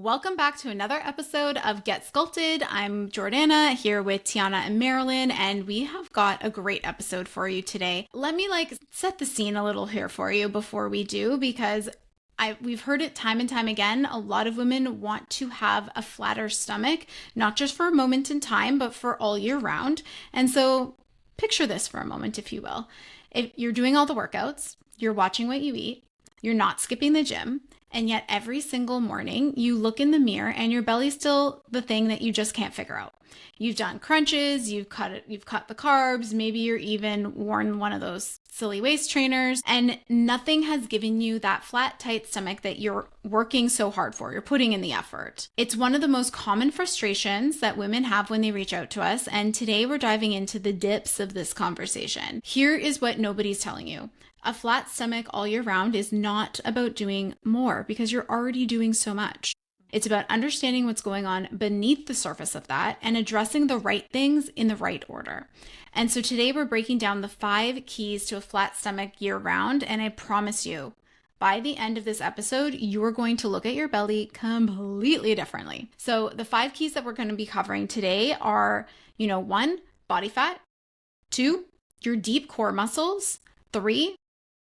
Welcome back to another episode of Get Sculpted. I'm Jordana here with Tiana and Marilyn, and we have got a great episode for you today. Let me set the scene a little here for you before we do, because we've heard it time and time again. A lot of women want to have a flatter stomach, not just for a moment in time, but for all year round. And so picture this for a moment, if you will. If you're doing all the workouts, you're watching what you eat, you're not skipping the gym, and yet every single morning you look in the mirror and your belly's still the thing that you just can't figure out. You've done crunches, you've cut the carbs, maybe you're even worn one of those silly waist trainers, and nothing has given you that flat, tight stomach that you're working so hard for. You're putting in the effort. It's one of the most common frustrations that women have when they reach out to us, and today we're diving into the depths of this conversation. Here is what nobody's telling you. A flat stomach all year round is not about doing more, because you're already doing so much. It's about understanding what's going on beneath the surface of that and addressing the right things in the right order. And so today we're breaking down the 5 keys to a flat stomach year round. And I promise you, by the end of this episode, you are going to look at your belly completely differently. So the 5 keys that we're going to be covering today are, 1, body fat; 2, your deep core muscles; 3,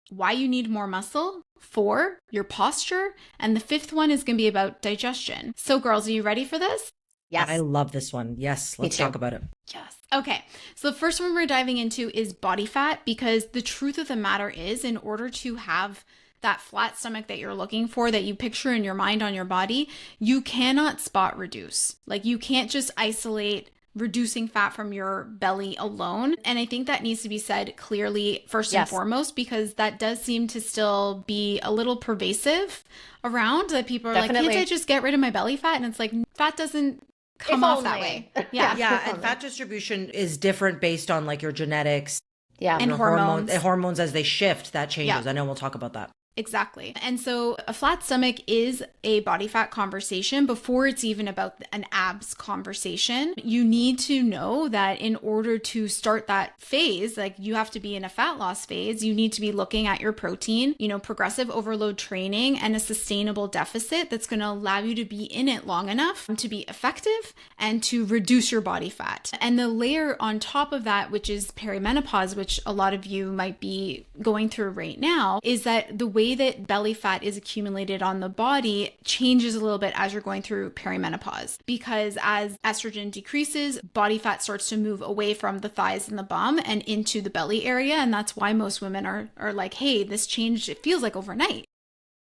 why you need more muscle; 4, your posture; and the 5th one is going to be about digestion. So girls, are you ready for this? Yes. I love this one. Yes, let's talk about it. Yes. Okay. So the first one we're diving into is body fat, because the truth of the matter is, in order to have that flat stomach that you're looking for, that you picture in your mind on your body, you cannot spot reduce. You can't just isolate reducing fat from your belly alone. And I think that needs to be said clearly first and foremost, because that does seem to still be a little pervasive around, that people are like, can't I just get rid of my belly fat? And it's like, fat doesn't come off that way. Yeah. Yeah. And fat distribution is different based on your genetics. Yeah. And hormones. Hormones, as they shift, that changes. Yeah. I know we'll talk about that. Exactly. And so a flat stomach is a body fat conversation before it's even about an abs conversation. You need to know that in order to start that phase, you have to be in a fat loss phase, you need to be looking at your protein, progressive overload training, and a sustainable deficit that's going to allow you to be in it long enough to be effective and to reduce your body fat. And the layer on top of that, which is perimenopause, which a lot of you might be going through right now, is that the way that belly fat is accumulated on the body changes a little bit as you're going through perimenopause, because as estrogen decreases, body fat starts to move away from the thighs and the bum and into the belly area. And that's why most women are like, hey, this changed, it feels like overnight.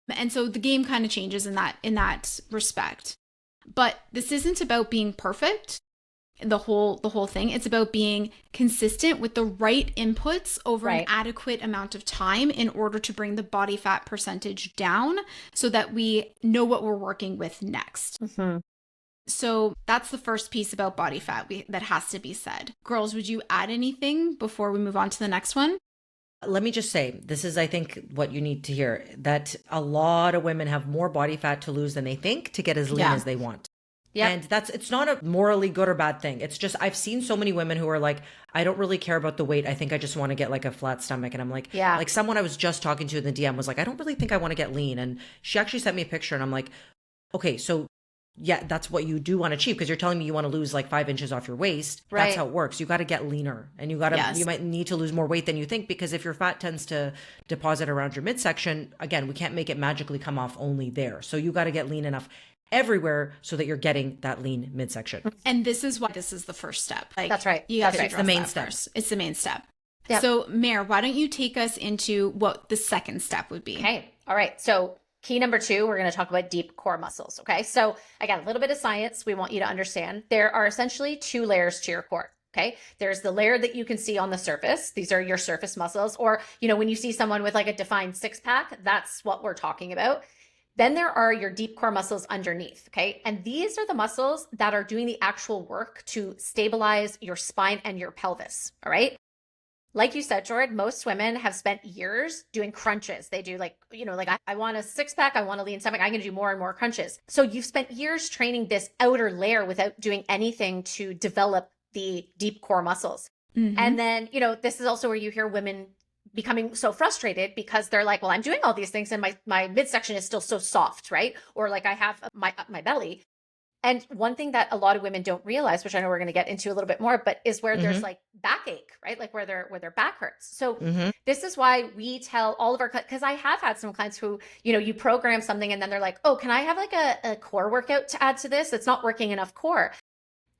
And so the game kind of changes in that respect. But this isn't about being perfect. The whole thing. It's about being consistent with the right inputs over an adequate amount of time in order to bring the body fat percentage down so that we know what we're working with next. Mm-hmm. So that's the first piece about body fat that has to be said. Girls, would you add anything before we move on to the next one? Let me just say, this is, I think, what you need to hear, that a lot of women have more body fat to lose than they think to get as lean as they want. Yeah. And it's not a morally good or bad thing. It's just, I've seen so many women who are like, I don't really care about the weight. I think I just want to get a flat stomach. And I'm like, someone I was just talking to in the DM was like, I don't really think I want to get lean. And she actually sent me a picture and I'm like, okay, so yeah, that's what you do want to achieve, because you're telling me you want to lose 5 inches off your waist. Right. That's how it works. You got to get leaner, and you might need to lose more weight than you think, because if your fat tends to deposit around your midsection, again, we can't make it magically come off only there. So you got to get lean enough everywhere so that you're getting that lean midsection. And this is why this is the first step. That's right. You have to it's the main step. First. It's the main step. Yep. So Mare, why don't you take us into what the second step would be? Okay. All right. So key number 2, we're going to talk about deep core muscles. Okay. So again, a little bit of science we want you to understand. There are essentially 2 layers to your core. Okay. There's the layer that you can see on the surface. These are your surface muscles. Or, when you see someone with a defined 6-pack, that's what we're talking about. Then there are your deep core muscles underneath, okay? And these are the muscles that are doing the actual work to stabilize your spine and your pelvis, all right? Like you said, Jordan, most women have spent years doing crunches. They do I want a 6-pack, I want a lean stomach, I'm going to do more and more crunches. So you've spent years training this outer layer without doing anything to develop the deep core muscles. Mm-hmm. And then, this is also where you hear women becoming so frustrated because they're like, well, I'm doing all these things and my midsection is still so soft, right? Or like I have my belly. And one thing that a lot of women don't realize, which I know we're going to get into a little bit more, but is where there's like backache, right? Like where their back hurts. So this is why we tell all of our, because I have had some clients who, you know, you program something and then they're like, oh, can I have like a core workout to add to this? It's not working enough core.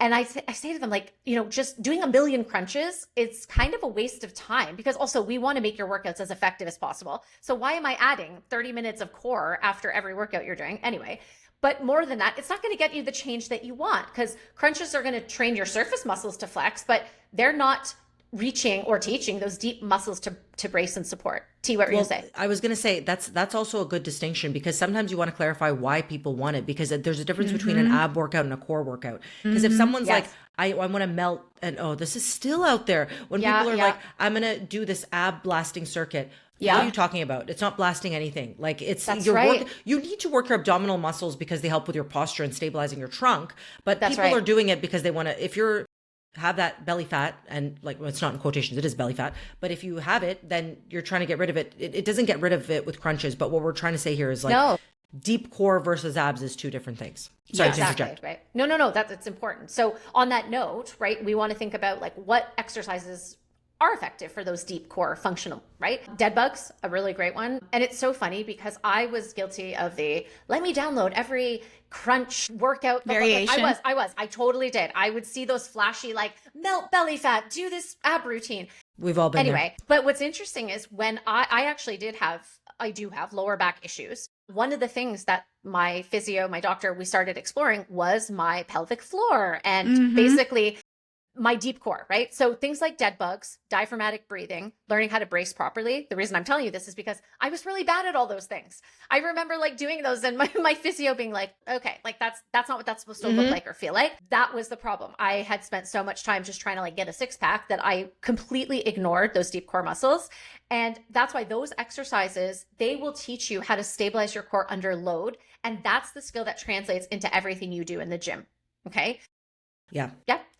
And I say to them, like, you know, just doing a million crunches, it's kind of a waste of time, because also we want to make your workouts as effective as possible. So why am I adding 30 minutes of core after every workout you're doing? Anyway, but more than that, it's not going to get you the change that you want, because crunches are going to train your surface muscles to flex, but they're not reaching or teaching those deep muscles to brace and support. T, what were you going to say? I was going to say that's also a good distinction, because sometimes you want to clarify why people want it, because there's a difference between an ab workout and a core workout. Because if someone's like, I want to melt, and oh, this is still out there. When people are like, I'm going to do this ab blasting circuit. What are you talking about? It's not blasting anything. Like you need to work your abdominal muscles because they help with your posture and stabilizing your trunk. But people are doing it because they want to, if you're have that belly fat, and like, well, it's not in quotations, it is belly fat, but if you have it, then you're trying to get rid of it. It doesn't get rid of it with crunches. But what we're trying to say here is like deep core versus abs is two different things. Sorry, to interject. Right. No, that's important. So on that note, right, we want to think about like what exercises are effective for those deep core functional, right? Dead bugs, a really great one. And it's so funny because I was guilty of let me download every crunch workout variation. Like, I totally did. I would see those flashy, like, melt belly fat, do this ab routine. We've all been there. But what's interesting is when I do have lower back issues. One of the things that my physio, my doctor, we started exploring was my pelvic floor and basically my deep core, right? So things like dead bugs, diaphragmatic breathing, learning how to brace properly. The reason I'm telling you this is because I was really bad at all those things. I remember like doing those and my physio being like, okay, like that's not what that's supposed to look like or feel like. That was the problem. I had spent so much time just trying to like get a six pack that I completely ignored those deep core muscles. And that's why those exercises, they will teach you how to stabilize your core under load. And that's the skill that translates into everything you do in the gym. Okay. Yeah.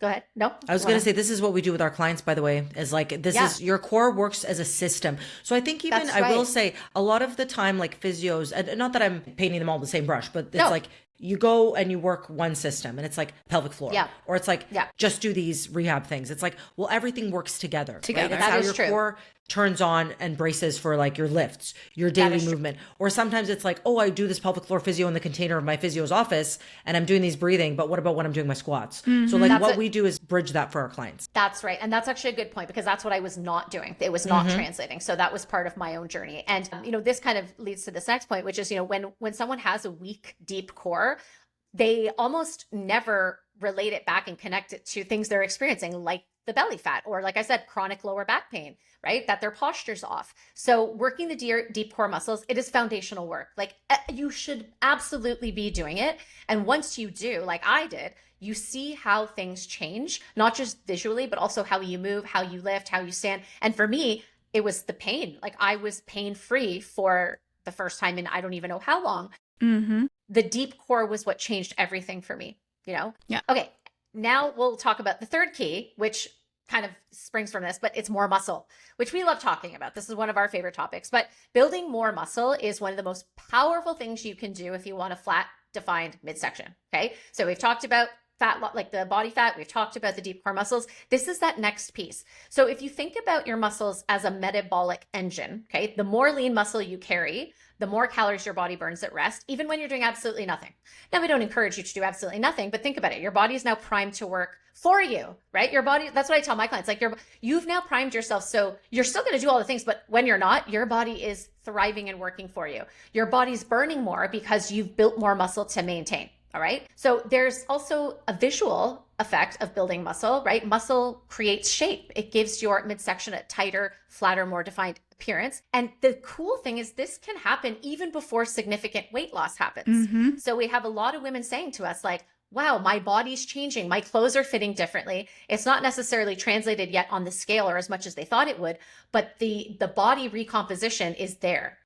Go ahead. No, I was going to say, this is what we do with our clients, by the way, is like, this is your core works as a system. So I think even, I will say a lot of the time, like physios, and not that I'm painting them all with the same brush, but it's like, you go and you work one system and it's like pelvic floor, or it's like, just do these rehab things. It's like, well, everything works together. Right? That's how your core turns on and braces for like your lifts, your daily movement. Or sometimes it's like, oh, I do this pelvic floor physio in the container of my physio's office and I'm doing these breathing, but what about when I'm doing my squats? So like what we do is bridge that for our clients. That's right. And that's actually a good point, because that's what I was not doing. It was not translating. So that was part of my own journey. And, you know, this kind of leads to this next point, which is, you know, when someone has a weak, deep core, they almost never relate it back and connect it to things they're experiencing, like the belly fat, or like I said, chronic lower back pain, right? That their posture's off. So working the deep core muscles, it is foundational work. Like you should absolutely be doing it. And once you do, like I did, you see how things change, not just visually, but also how you move, how you lift, how you stand. And for me, it was the pain. Like I was pain-free for the first time in I don't even know how long. The deep core was what changed everything for me, you know? Yeah. Okay. Now we'll talk about the third key, which kind of springs from this, but it's more muscle, which we love talking about. This is one of our favorite topics, but building more muscle is one of the most powerful things you can do if you want a flat defined midsection. Okay. So we've talked about fat, like the body fat. We've talked about the deep core muscles. This is that next piece. So if you think about your muscles as a metabolic engine, okay, the more lean muscle you carry, the more calories your body burns at rest, even when you're doing absolutely nothing. Now, we don't encourage you to do absolutely nothing, but think about it. Your body is now primed to work for you, right? Your body, that's what I tell my clients, like you've now primed yourself. So you're still going to do all the things, but when you're not, your body is thriving and working for you. Your body's burning more because you've built more muscle to maintain. All right. So there's also a visual effect of building muscle, right? Muscle creates shape. It gives your midsection a tighter, flatter, more defined appearance. And the cool thing is this can happen even before significant weight loss happens. So we have a lot of women saying to us like, wow, my body's changing. My clothes are fitting differently. It's not necessarily translated yet on the scale or as much as they thought it would, but the body recomposition is there.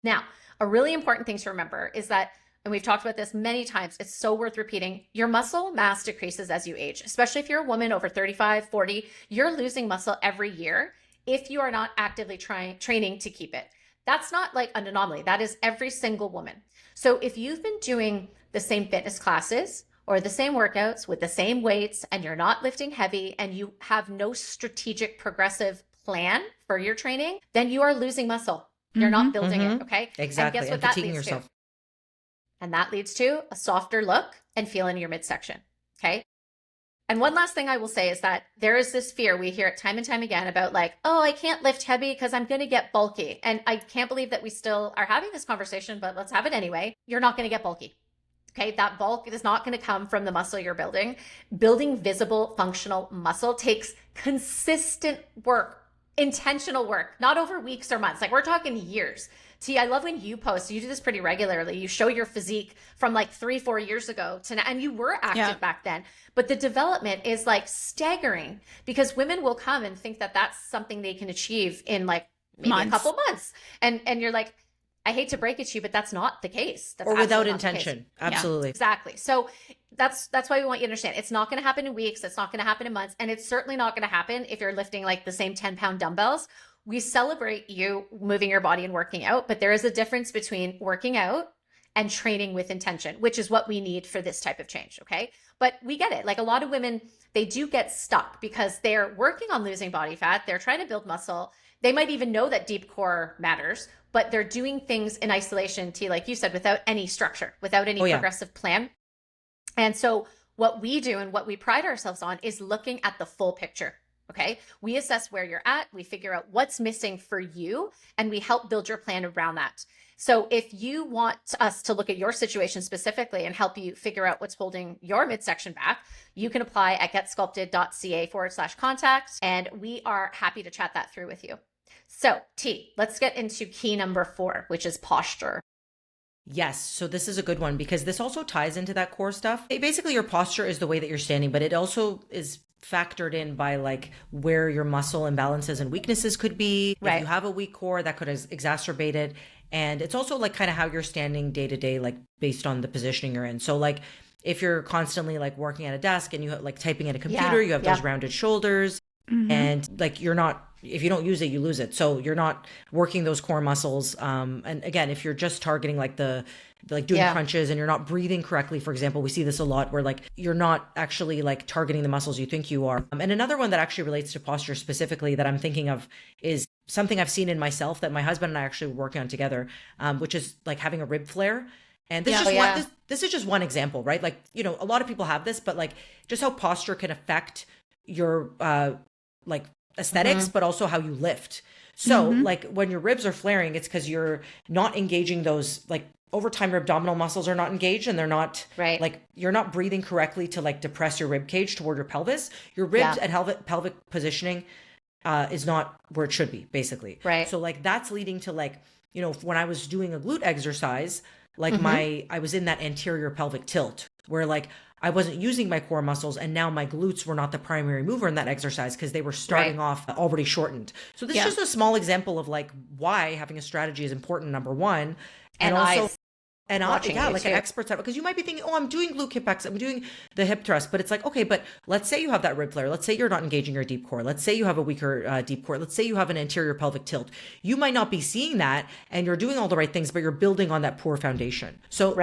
Now, a really important thing to remember is that, and we've talked about this many times, it's so worth repeating, your muscle mass decreases as you age, especially if you're a woman over 35, 40, you're losing muscle every year. if you are not actively training to keep it. That's not like an anomaly. That is every single woman. So if you've been doing the same fitness classes or the same workouts with the same weights and you're not lifting heavy and you have no strategic progressive plan for your training, then you are losing muscle. You're not building it, okay? Exactly. And guess what that leads to? And that leads to a softer look and feel in your midsection, okay? And one last thing I will say is that there is this fear, we hear it time and time again about like, oh, I can't lift heavy because I'm going to get bulky. And I can't believe that we still are having this conversation, but let's have it anyway. You're not going to get bulky. Okay, that bulk is not going to come from the muscle you're building. Building visible, functional muscle takes consistent work, intentional work, not over weeks or months. Like we're talking years. T, I love when you post, you do this pretty regularly. You show your physique from like 3-4 years ago to now, and you were active back then, but the development is like staggering because women will come and think that that's something they can achieve in like maybe a couple months. And you're like, I hate to break it to you, but that's not the case. That's or without intention. Absolutely. Yeah, exactly. So that's why we want you to understand it's not going to happen in weeks. It's not going to happen in months. And it's certainly not going to happen if you're lifting like the same 10-pound dumbbells. We celebrate you moving your body and working out, but there is a difference between working out and training with intention, which is what we need for this type of change. Okay. But we get it. Like a lot of women, they do get stuck because they're working on losing body fat. They're trying to build muscle. They might even know that deep core matters, but they're doing things in isolation, T, like you said, without any structure, without any progressive plan. And so what we do and what we pride ourselves on is looking at the full picture. Okay. We assess where you're at. We figure out what's missing for you and we help build your plan around that. So if you want us to look at your situation specifically and help you figure out what's holding your midsection back, you can apply at getsculpted.ca/contact. And we are happy to chat that through with you. So T, let's get into key number 4, which is posture. Yes. So this is a good one because this also ties into that core stuff. Basically, your posture is the way that you're standing, but it also is factored in by like where your muscle imbalances and weaknesses could be. Right. If you have a weak core, that could exacerbate it. And it's also like kind of how you're standing day to day, like based on the positioning you're in. So like if you're constantly like working at a desk and you have like typing at a computer, you have those rounded shoulders and like you're not, if you don't use it, you lose it. So you're not working those core muscles. And again, if you're just targeting like doing crunches and you're not breathing correctly, for example, we see this a lot where like you're not actually like targeting the muscles you think you are. And another one that actually relates to posture specifically that I'm thinking of is something I've seen in myself that my husband and I actually were working on together, which is like having a rib flare. And this is this is just one example, right? Like, you know, a lot of people have this, but like just how posture can affect your like aesthetics, but also how you lift. So like when your ribs are flaring, it's because you're not engaging those like over time your abdominal muscles are not engaged and they're not like you're not breathing correctly to like depress your rib cage toward your pelvis. Your ribs at pelvic positioning is not where it should be, basically. Right. So like that's leading to like, you know, when I was doing a glute exercise, like I was in that anterior pelvic tilt where like I wasn't using my core muscles and now my glutes were not the primary mover in that exercise because they were starting off already shortened. So this is just a small example of like why having a strategy is important, number one. And also, like an expert type, because you might be thinking, oh, I'm doing glute kickbacks, I'm doing the hip thrust, but it's like, okay, but let's say you have that rib flare. Let's say you're not engaging your deep core. Let's say you have a weaker deep core. Let's say you have an anterior pelvic tilt. You might not be seeing that and you're doing all the right things, but you're building on that poor foundation. So,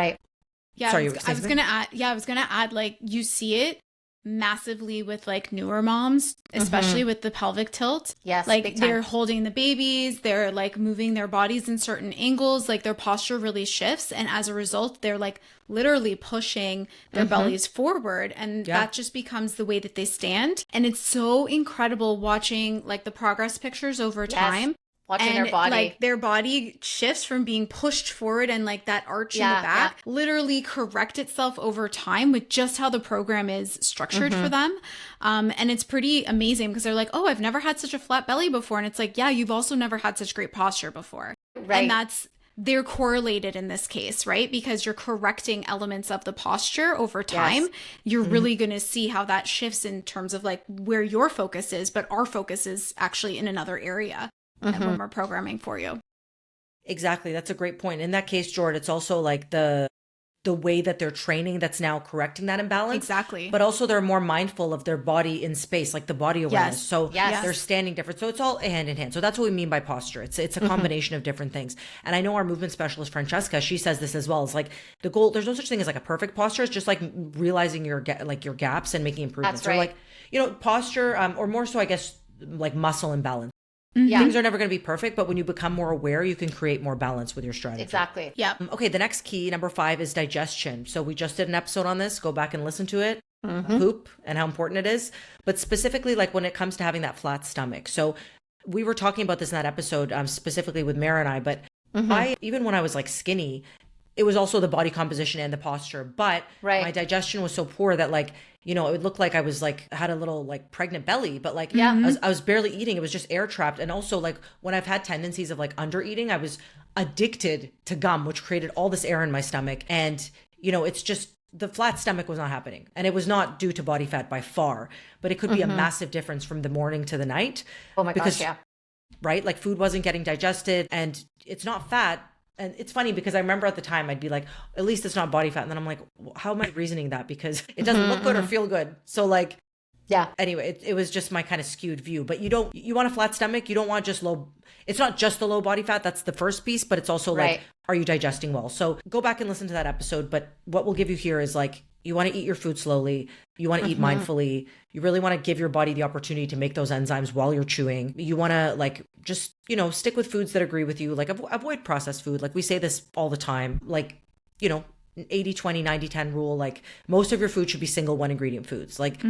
yeah, sorry, I was gonna add, like you see it massively with like newer moms, especially with the pelvic tilt. Yes, like they're holding the babies, they're like moving their bodies in certain angles, like their posture really shifts, and as a result, they're like literally pushing their bellies forward, and that just becomes the way that they stand. And it's so incredible watching like the progress pictures over time. Watching their body. Like their body shifts from being pushed forward and like that arch in the back literally correct itself over time with just how the program is structured for them. And it's pretty amazing because they're like, oh, I've never had such a flat belly before. And it's like, yeah, you've also never had such great posture before. Right. And they're correlated in this case, right? Because you're correcting elements of the posture over time. Yes. You're really going to see how that shifts in terms of like where your focus is, but our focus is actually in another area. And when we're programming for you. Exactly. That's a great point. In that case, Jordan, it's also like the the way that they're training that's now correcting that imbalance. Exactly. But also they're more mindful of their body in space, like the body awareness. So they're standing different. So it's all hand in hand. So that's what we mean by posture. It's a combination of different things. And I know our movement specialist, Francesca, she says this as well. It's like the goal, there's no such thing as like a perfect posture. It's just like realizing your gaps and making improvements. That's right. Or like, you know, posture, or more so, I guess, like muscle imbalance. Yeah. Things are never going to be perfect, but when you become more aware, you can create more balance with your strategy. Exactly. Yeah. Okay, the next key, number 5, is digestion. So we just did an episode on this. Go back and listen to it. Poop and how important it is. But specifically, like when it comes to having that flat stomach. So we were talking about this in that episode, specifically with Mara and I, but even when I was like skinny, it was also the body composition and the posture. But my digestion was so poor that like, you know, it would look like I was like, had a little like pregnant belly, but like I was barely eating. It was just air trapped. And also like when I've had tendencies of like under eating, I was addicted to gum, which created all this air in my stomach. And, you know, it's just, the flat stomach was not happening. And it was not due to body fat by far, but it could be a massive difference from the morning to the night. Oh my gosh, yeah. Right? Like food wasn't getting digested, and it's not fat. And it's funny because I remember at the time I'd be like, at least it's not body fat. And then I'm like, how am I reasoning that? Because it doesn't look good or feel good. So like, anyway, it was just my kind of skewed view. But you want a flat stomach. You don't want just low. It's not just the low body fat. That's the first piece, but it's also like, are you digesting well? So go back and listen to that episode. But what we'll give you here is like, you want to eat your food slowly. You want to eat mindfully. You really want to give your body the opportunity to make those enzymes while you're chewing. You want to like, just, you know, stick with foods that agree with you. Like avoid processed food. Like we say this all the time, like, you know, 80-20, 90-10 rule. Like most of your food should be single one ingredient foods. Like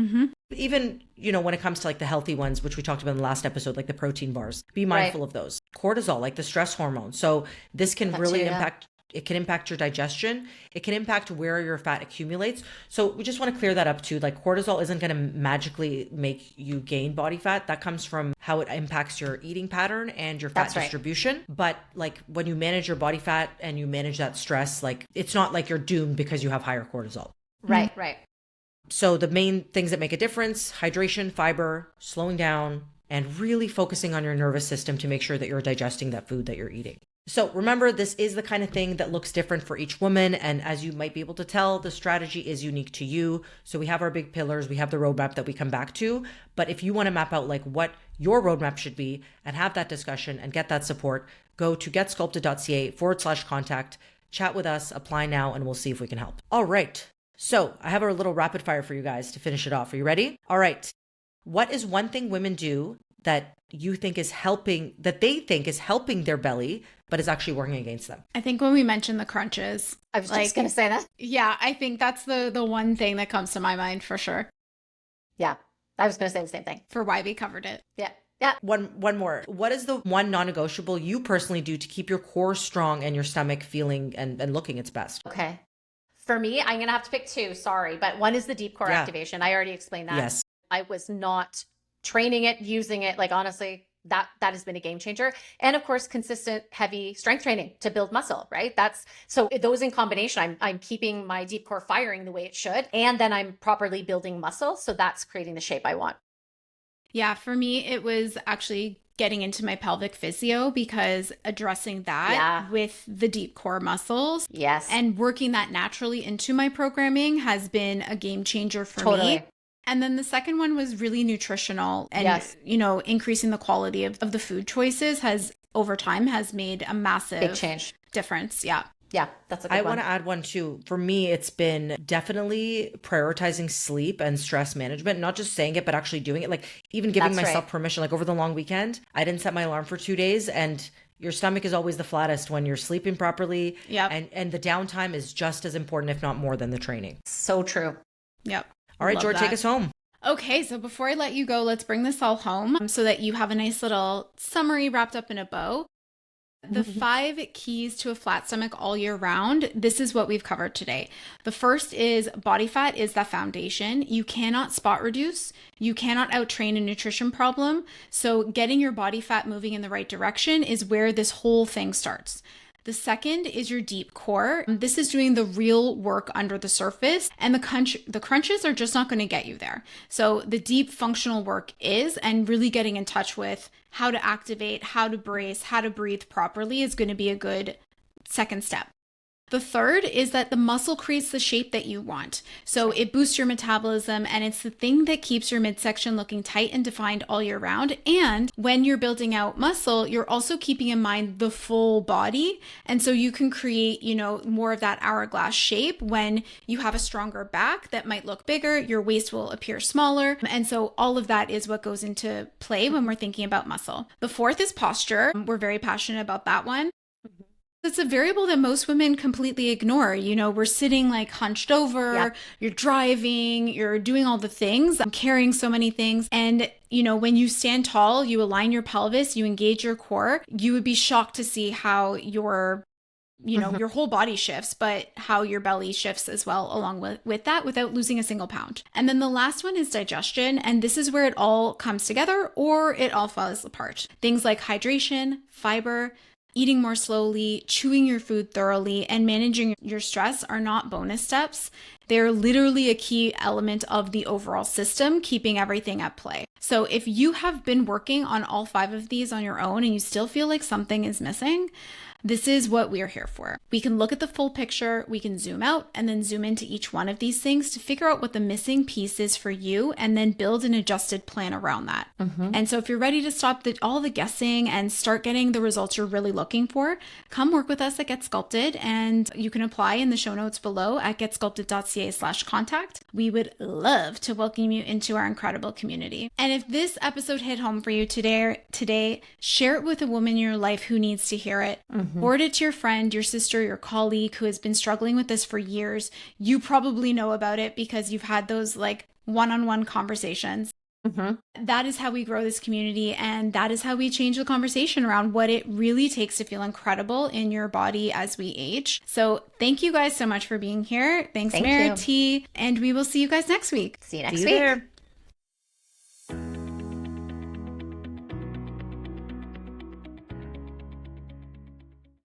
even, you know, when it comes to like the healthy ones, which we talked about in the last episode, like the protein bars, be mindful of those. Cortisol, like the stress hormone. So this can really impact. It can impact your digestion. It can impact where your fat accumulates. So we just want to clear that up too. Like cortisol isn't going to magically make you gain body fat. That comes from how it impacts your eating pattern and your fat distribution. But like when you manage your body fat and you manage that stress, like it's not like you're doomed because you have higher cortisol. Right. So the main things that make a difference: hydration, fiber, slowing down, and really focusing on your nervous system to make sure that you're digesting that food that you're eating. So remember, this is the kind of thing that looks different for each woman. And as you might be able to tell, the strategy is unique to you. So we have our big pillars, we have the roadmap that we come back to. But if you want to map out like what your roadmap should be and have that discussion and get that support, go to getsculpted.ca/contact, chat with us, apply now, and we'll see if we can help. All right. So I have a little rapid fire for you guys to finish it off. Are you ready? All right. What is one thing women do that you think is helping, that they think is helping their belly, but is actually working against them? I think when we mentioned the crunches, I was just going to say that. Yeah, I think that's the one thing that comes to my mind for sure. Yeah, I was going to say the same thing. For why we covered it. Yeah. One more. What is the one non-negotiable you personally do to keep your core strong and your stomach feeling and looking its best? Okay. For me, I'm going to have to pick 2. Sorry. But one is the deep core activation. I already explained that. Yes. I was not training it, using it. Like, honestly, that has been a game changer. And of course, consistent, heavy strength training to build muscle, right? So those in combination, I'm keeping my deep core firing the way it should. And then I'm properly building muscle. So that's creating the shape I want. Yeah, for me, it was actually getting into my pelvic physio, because addressing that with the deep core muscles and working that naturally into my programming has been a game changer for me. And then the second one was really nutritional, and, you know, increasing the quality of the food choices over time has made a massive big change difference. Yeah. Yeah, that's a good one. I want to add one too. For me, it's been definitely prioritizing sleep and stress management, not just saying it, but actually doing it. Like even giving myself permission, like over the long weekend, I didn't set my alarm for 2 days, and your stomach is always the flattest when you're sleeping properly. Yeah. And the downtime is just as important, if not more, than the training. So true. Yep. All right, George, take us home. Okay, so before I let you go, let's bring this all home so that you have a nice little summary wrapped up in a bow. The 5 keys to a flat stomach all year round. This is what we've covered today. The first is body fat is the foundation. You cannot spot reduce. You cannot out-train a nutrition problem. So getting your body fat moving in the right direction is where this whole thing starts. The second is your deep core. This is doing the real work under the surface, and the crunches are just not going to get you there. So the deep functional work is, and really getting in touch with how to activate, how to brace, how to breathe properly is going to be a good second step. The third is that the muscle creates the shape that you want. So it boosts your metabolism, and it's the thing that keeps your midsection looking tight and defined all year round. And when you're building out muscle, you're also keeping in mind the full body. And so you can create, more of that hourglass shape when you have a stronger back that might look bigger, your waist will appear smaller. And so all of that is what goes into play when we're thinking about muscle. The fourth is posture. We're very passionate about that one. It's a variable that most women completely ignore. We're sitting like hunched over, You're driving, you're doing all the things, carrying so many things. And, when you stand tall, you align your pelvis, you engage your core, you would be shocked to see how your whole body shifts, but how your belly shifts as well along with that without losing a single pound. And then the last one is digestion. And this is where it all comes together or it all falls apart. Things like hydration, fiber, eating more slowly, chewing your food thoroughly, and managing your stress are not bonus steps. They're literally a key element of the overall system, keeping everything at play. So if you have been working on all 5 of these on your own and you still feel like something is missing, this is what we're here for. We can look at the full picture, we can zoom out and then zoom into each one of these things to figure out what the missing piece is for you and then build an adjusted plan around that. And so if you're ready to stop all the guessing and start getting the results you're really looking for, come work with us at Get Sculpted, and you can apply in the show notes below at getsculpted.ca/contact. We would love to welcome you into our incredible community. And if this episode hit home for you today, share it with a woman in your life who needs to hear it. Forward it to your friend, your sister, your colleague who has been struggling with this for years. You probably know about it because you've had those like one-on-one conversations. That is how we grow this community, and that is how we change the conversation around what it really takes to feel incredible in your body as we age. So thank you guys so much for being here. Thanks, Merit T, and we will see you guys next week. See you next week.